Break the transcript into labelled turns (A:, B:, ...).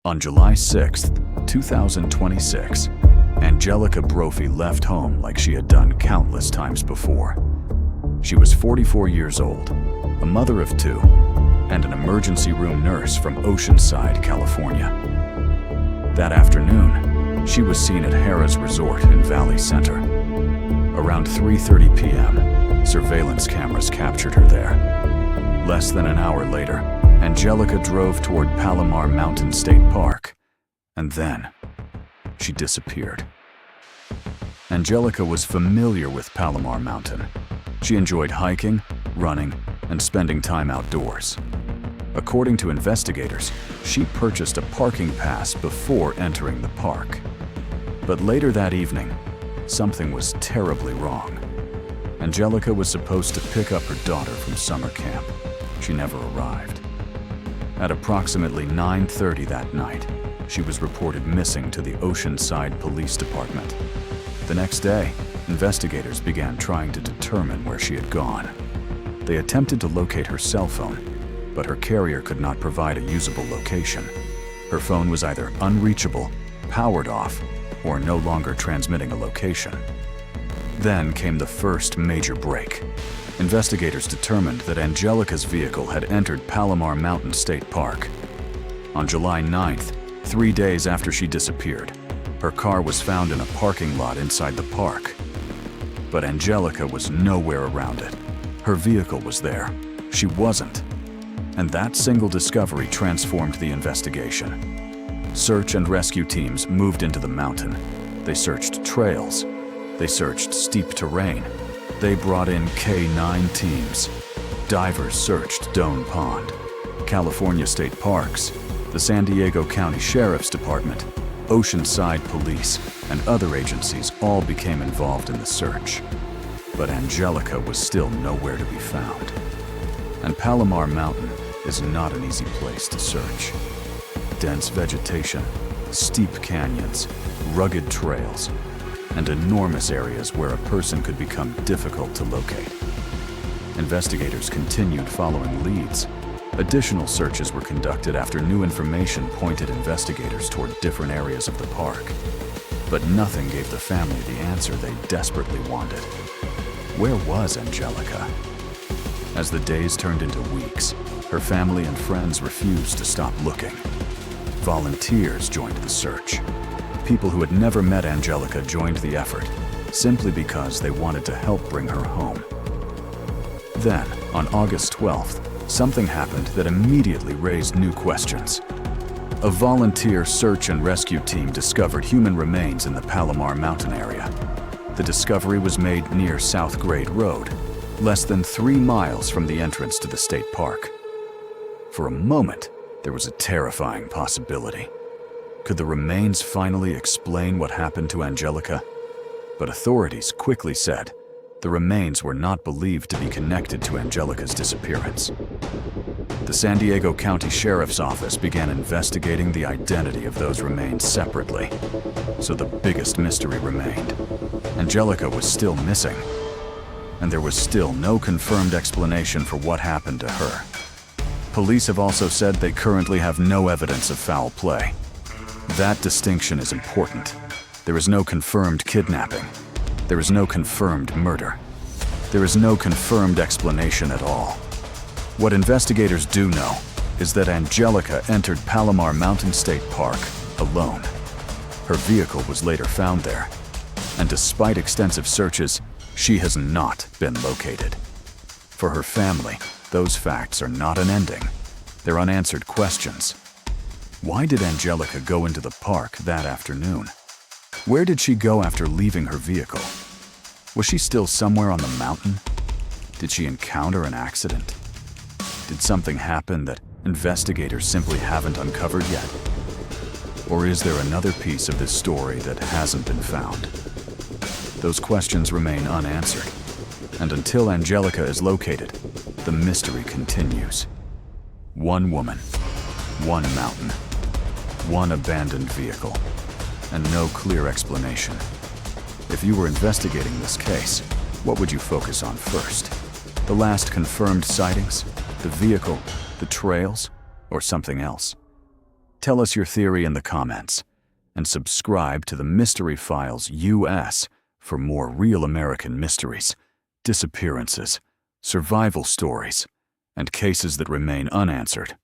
A: On July 6, 2026, Angelica Brophy left home like she had done countless times before. She was 44 years old, a mother of two, and an emergency room nurse from Oceanside, California. That afternoon, she was seen at Harrah's Resort in Valley Center. Around 3:30 p.m., surveillance cameras captured her there. Less than an hour later, Angelica drove toward Palomar Mountain State Park, and then she disappeared. Angelica was familiar with Palomar Mountain. She enjoyed hiking, running, and spending time outdoors. According to investigators, she purchased a parking pass before entering the park. But later that evening, something was terribly wrong. Angelica was supposed to pick up her daughter from summer camp. She never arrived. At approximately 9:30 that night, she was reported missing to the Oceanside Police Department. The next day, investigators began trying to determine where she had gone. They attempted to locate her cell phone, but her carrier could not provide a usable location. Her phone was either unreachable, powered off, or no longer transmitting a location. Then came the first major break. Investigators determined that Angelica's vehicle had entered Palomar Mountain State Park. On July 9th, 3 days after she disappeared, her car was found in a parking lot inside the park. But Angelica was nowhere around it. Her vehicle was there. She wasn't. And that single discovery transformed the investigation. Search and rescue teams moved into the mountain. They searched trails. They searched steep terrain. They brought in K-9 teams. Divers searched Doane Pond. California State Parks, the San Diego County Sheriff's Department, Oceanside Police, and other agencies all became involved in the search. But Angelica was still nowhere to be found. And Palomar Mountain is not an easy place to search. Dense vegetation, steep canyons, rugged trails, and enormous areas where a person could become difficult to locate. Investigators continued following leads. Additional searches were conducted after new information pointed investigators toward different areas of the park. But nothing gave the family the answer they desperately wanted. Where was Angelica? As the days turned into weeks, her family and friends refused to stop looking. Volunteers joined the search. People who had never met Angelica joined the effort, simply because they wanted to help bring her home. Then, on August 12th, something happened that immediately raised new questions. A volunteer search and rescue team discovered human remains in the Palomar Mountain area. The discovery was made near South Grade Road, less than 3 miles from the entrance to the state park. For a moment, there was a terrifying possibility. Could the remains finally explain what happened to Angelica? But authorities quickly said the remains were not believed to be connected to Angelica's disappearance. The San Diego County Sheriff's Office began investigating the identity of those remains separately. So the biggest mystery remained. Angelica was still missing, and there was still no confirmed explanation for what happened to her. Police have also said they currently have no evidence of foul play. That distinction is important. There is no confirmed kidnapping. There is no confirmed murder. There is no confirmed explanation at all. What investigators do know is that Angelica entered Palomar Mountain State Park alone. Her vehicle was later found there, and despite extensive searches, she has not been located. For her family, those facts are not an ending. They're unanswered questions. Why did Angelica go into the park that afternoon? Where did she go after leaving her vehicle? Was she still somewhere on the mountain? Did she encounter an accident? Did something happen that investigators simply haven't uncovered yet? Or is there another piece of this story that hasn't been found? Those questions remain unanswered, and until Angelica is located, the mystery continues. One woman, one mountain, one abandoned vehicle, and no clear explanation. If you were investigating this case, what would you focus on first? The last confirmed sightings, the vehicle, the trails, or something else? Tell us your theory in the comments, and subscribe to the Mystery Files US for more real American mysteries, disappearances, survival stories, and cases that remain unanswered.